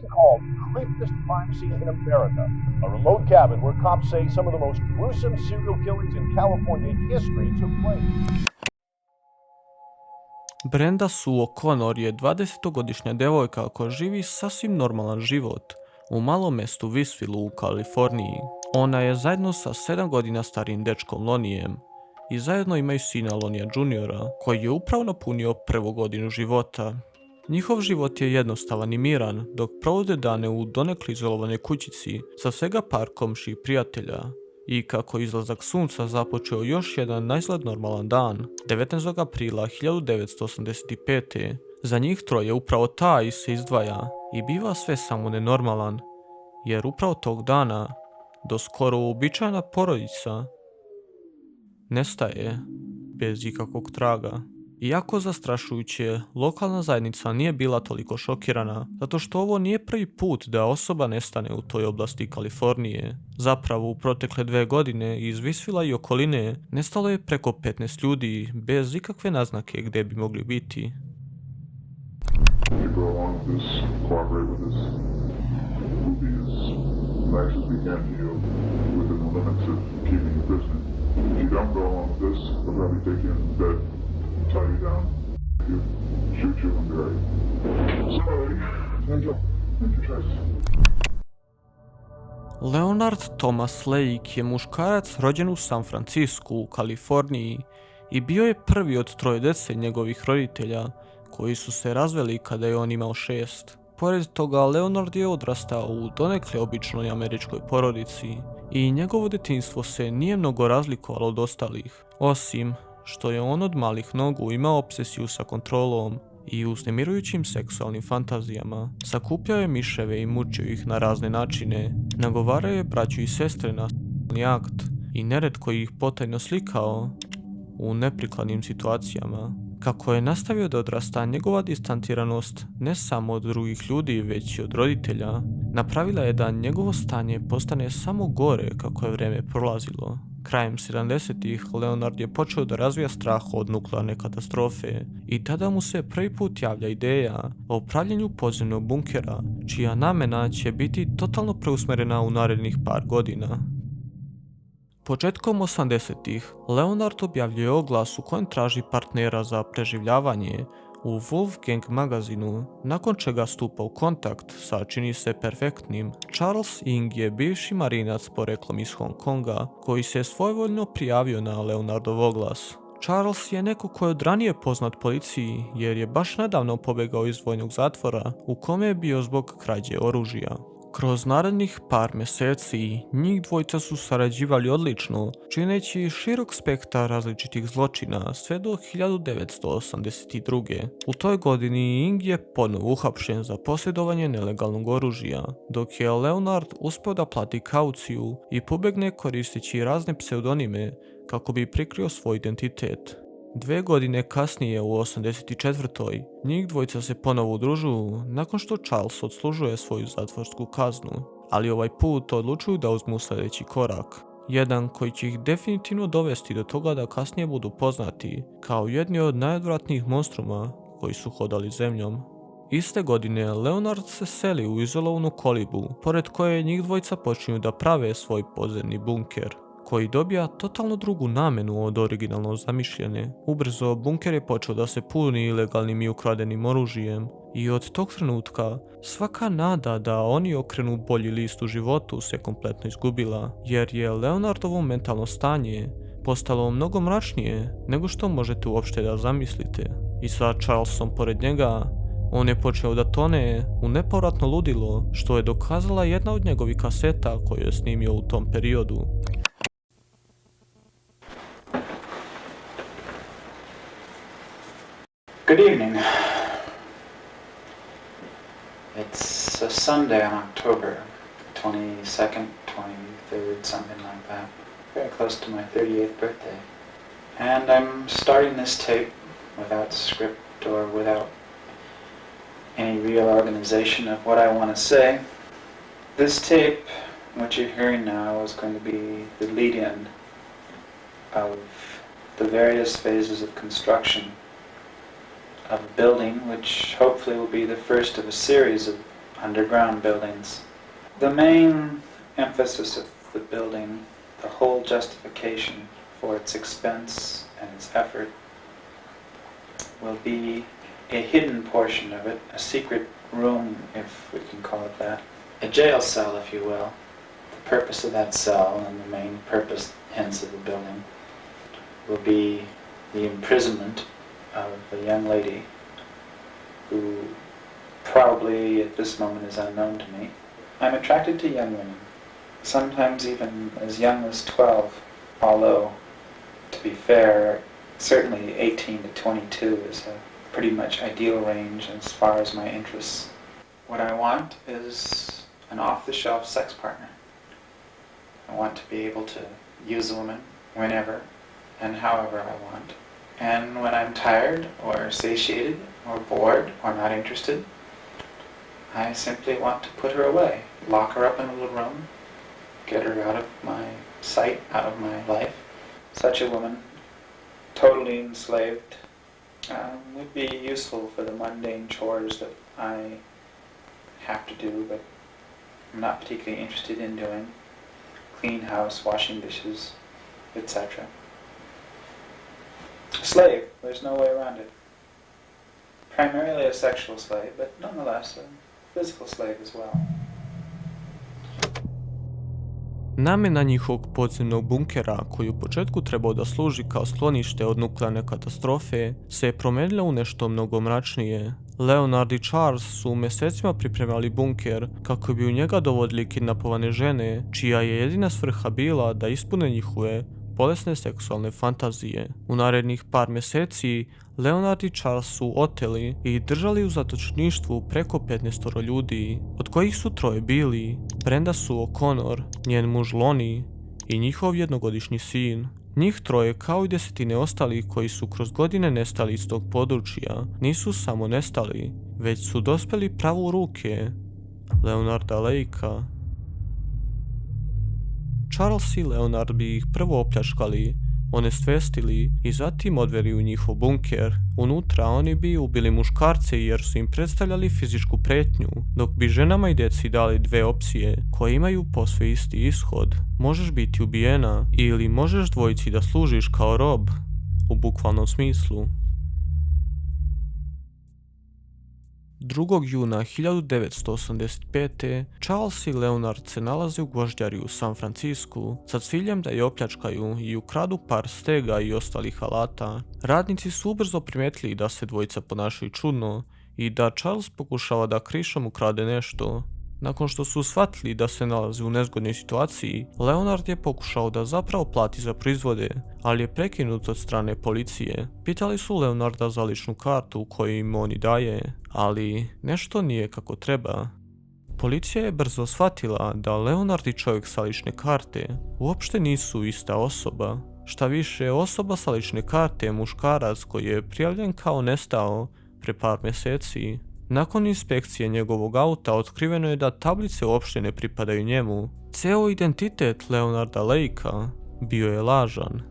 being called the creepiest crime scene in America. A remote cabin where cops say some of the most gruesome serial killings in California history took place. Brenda Sue O'Connor je 20-godišnja devojka koja živi sasvim normalan život u malom mjestu Westville u Kaliforniji. Ona je zajedno sa 7 godina starijim dečkom Lonijem i zajedno imaju sina Lonija Juniora koji je upravo napunio prvu godinu života. Njihov život je jednostavan i miran dok provode dane u donekle izolovanoj kućici sa svega par komšijih prijatelja. I kako izlazak sunca započeo još jedan naizgled normalan dan, 19. aprila 1985. Za njih troje upravo taj se izdvaja i biva sve samo nenormalan, jer upravo tog dana, do skoro uobičajena porodica nestaje bez ikakvog traga. Iako zastrašujuće, lokalna zajednica nije bila toliko šokirana, zato što ovo nije prvi put da osoba nestane u toj oblasti Kalifornije. Zapravo, u protekle 2 godine iz Westvilla i okoline nestalo je preko 15 ljudi bez ikakve naznake gdje bi mogli biti. Tie you down, shoot you and bury you. Sorry, thank you. Leonard Thomas Lake je muškarac rođen u San Francisku u Kaliforniji i bio je prvi od 3 djece njegovih roditelja koji su se razveli kada je on imao 6. Pored toga, Leonard je odrastao u donekle običnoj američkoj porodici i njegovo djetinjstvo se nije mnogo razlikovalo od ostalih, osim što je on od malih nogu imao obsesiju sa kontrolom i uznemirujućim seksualnim fantazijama. Sakupljao je miševe i mučio ih na razne načine, nagovarao je braću i sestre na seksualni akt i neretko ih potajno slikao u neprikladnim situacijama. Kako je nastavio da odrasta, njegova distanciranost ne samo od drugih ljudi već i od roditelja napravila je da njegovo stanje postane samo gore kako je vrijeme prolazilo. Krajem 70-ih Leonard je počeo da razvija strah od nuklearne katastrofe i tada mu se prvi put javlja ideja o pravljenju podzemnog bunkera, čija namjena će biti totalno preusmjerena u narednih par godina. Početkom 80-ih Leonard objavljuje oglas u kojem traži partnera za preživljavanje u Wolfgang magazinu, nakon čega stupa u kontakt sa, čini se, perfektnim. Charles Ng je bivši marinac poreklom iz Hong Konga koji se svojevoljno prijavio na Leonardov oglas. Charles je neko ko je od ranije poznat policiji jer je baš nedavno pobjegao iz vojnog zatvora u kome je bio zbog krađe oružja. Kroz narednih par mjeseci njih dvojica su sarađivali odlično, čineći širok spektar različitih zločina sve do 1982. U toj godini Ing je ponovo uhapšen za posjedovanje nelegalnog oružja, dok je Leonard uspio da plati kauciju i pobjegne koristeći razne pseudonime kako bi prikrio svoj identitet. 2 godine kasnije, u 84. njih dvojica se ponovo udružuju nakon što Charles odslužuje svoju zatvorsku kaznu, ali ovaj put odlučuju da uzmu sljedeći korak. Jedan koji će ih definitivno dovesti do toga da kasnije budu poznati kao jedni od najodvratnijih monstruma koji su hodali zemljom. Iste godine Leonard se seli u izolovanu kolibu, pored koje njih dvojica počinju da prave svoj podzemni bunker, koji dobija totalno drugu namjenu od originalno zamišljene. Ubrzo bunker je počeo da se puni ilegalnim i ukradenim oružjem i od tog trenutka svaka nada da oni okrenu bolji list u životu se kompletno izgubila, jer je Leonardovo mentalno stanje postalo mnogo mračnije nego što možete uopšte da zamislite. I sa Charlesom pored njega, on je počeo da tone u nepovratno ludilo, što je dokazala jedna od njegovih kaseta koju je snimio u tom periodu. Good evening. It's a Sunday in October, 22nd, 23rd, something like that. Very close to my 38th birthday. And I'm starting this tape without script or without any real organization of what I want to say. This tape, what you're hearing now, is going to be the lead-in of the various phases of construction of a building which hopefully will be the first of a series of underground buildings. The main emphasis of the building, the whole justification for its expense and its effort, will be a hidden portion of it, a secret room, if we can call it that, a jail cell, if you will. The purpose of that cell, and the main purpose, hence, of the building, will be the imprisonment of a young lady who probably at this moment is unknown to me. I'm attracted to young women, sometimes even as young as 12, although, to be fair, certainly 18 to 22 is a pretty much ideal range as far as my interests. What I want is an off-the-shelf sex partner. I want to be able to use a woman whenever and however I want. And when I'm tired or satiated or bored or not interested, I simply want to put her away, lock her up in a little room, get her out of my sight, out of my life. Such a woman, totally enslaved, would be useful for the mundane chores that I have to do, but I'm not particularly interested in doing. Clean house, washing dishes, etc. A slave, there's no way around it. Primarily a sexual slave, but nonetheless a physical slave as well. Namjena njihovog podzemnog bunkera, koji u početku trebao da služi kao sklonište od nuklearne katastrofe, se je promijenila u nešto mnogo mračnije. Leonard i Charles su mjesecima pripremali bunker kako bi u njega dovodili kidnapovane žene, čija je jedina svrha bila da ispune njihove bolesne seksualne fantazije. U narednih par mjeseci Leonard i Charles su oteli i držali u zatočništvu preko 15 ljudi, od kojih su 3 bili Brenda Sue O'Connor, njen muž Lonnie i njihov jednogodišnji sin. Njih 3, kao i desetine ostalih koji su kroz godine nestali iz tog područja, nisu samo nestali, već su dospjeli pravo u ruke Leonarda Lakea. Charles i Leonard bi ih prvo opljačkali, onesvestili i zatim odveli u njihov bunker. Unutra oni bi ubili muškarce jer su im predstavljali fizičku prijetnju, dok bi ženama i djeci dali 2 opcije koje imaju posve isti ishod. Možeš biti ubijena ili možeš dvojici da služiš kao rob, u bukvalnom smislu. 2. juna 1985. Charles i Leonard se nalaze u gvožđari u San Francisku sa ciljem da je opljačkaju i ukradu par stega i ostalih alata. Radnici su ubrzo primijetili da se dvojica ponašaju čudno i da Charles pokušava da krišom ukrade nešto. Nakon što su shvatili da se nalaze u nezgodnoj situaciji, Leonard je pokušao da zapravo plati za proizvode, ali je prekinut od strane policije. Pitali su Leonarda za ličnu kartu koju im on i daje, ali nešto nije kako treba. Policija je brzo shvatila da Leonard i čovjek sa lične karte uopšte nisu ista osoba. Šta više, osoba sa lične karte je muškarac koji je prijavljen kao nestao pre par mjeseci. Nakon inspekcije njegovog auta otkriveno je da tablice uopšte ne pripadaju njemu. Ceo identitet Leonarda Lakea bio je lažan.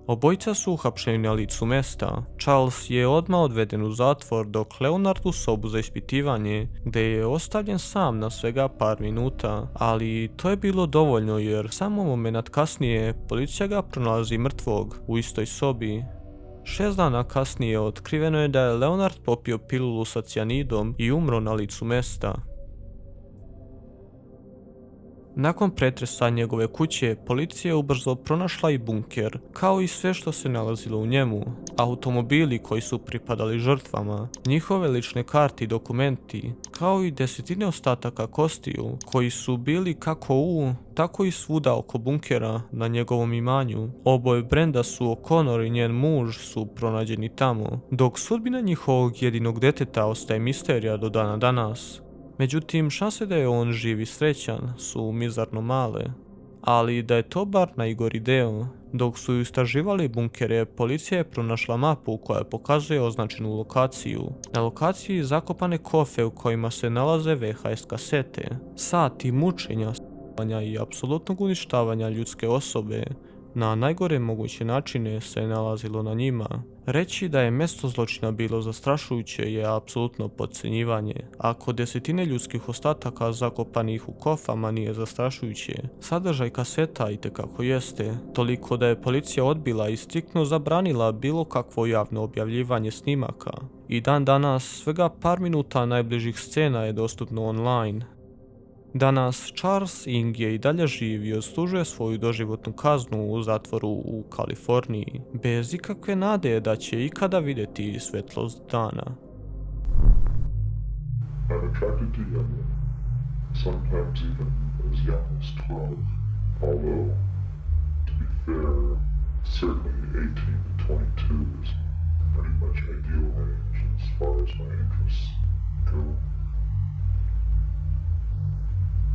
Obojica su uhapšeni na licu mesta. Charles je odmah odveden u zatvor, dok Leonard u sobu za ispitivanje, gdje je ostavljen sam na svega par minuta, ali to je bilo dovoljno jer samo moment kasnije policija ga pronalazi mrtvog u istoj sobi. 6 dana kasnije otkriveno je da je Leonard popio pilulu sa cijanidom i umro na licu mesta. Nakon pretresa njegove kuće, policija je ubrzo pronašla i bunker, kao i sve što se nalazilo u njemu. Automobili koji su pripadali žrtvama, njihove lične karte i dokumenti, kao i desetine ostataka kostiju, koji su bili kako u, tako i svuda oko bunkera na njegovom imanju. Oboje Brenda Sue O'Connor i njen muž su pronađeni tamo, dok sudbina njihovog jedinog deteta ostaje misterija do dana danas. Međutim, šanse da je on živ i srećan su mizarno male. Ali da je to bar najgori deo. Dok su istraživali bunkere, policija je pronašla mapu koja pokazuje označenu lokaciju. Na lokaciji zakopane kofe u kojima se nalaze VHS kasete. Sati mučenja, i apsolutnog uništavanja ljudske osobe na najgore moguće načine se nalazilo na njima. Reći da je mjesto zločina bilo zastrašujuće je apsolutno podcjenjivanje. Ako desetine ljudskih ostataka zakopanih u kofama nije zastrašujuće, sadržaj kaseta itekako jeste, toliko da je policija odbila i striktno zabranila bilo kakvo javno objavljivanje snimaka. I dan danas svega par minuta najbližih scena je dostupno online. Danas Charles Ng je i dalje živ i odslužuje svoju doživotnu kaznu u zatvoru u Kaliforniji, bez ikakve nade da će ikada vidjeti svjetlost dana. I'm attracted to young women, sometimes even as young as 12, although, to be fair, certainly 18 to 22 is pretty much ideal range as far as my interests go.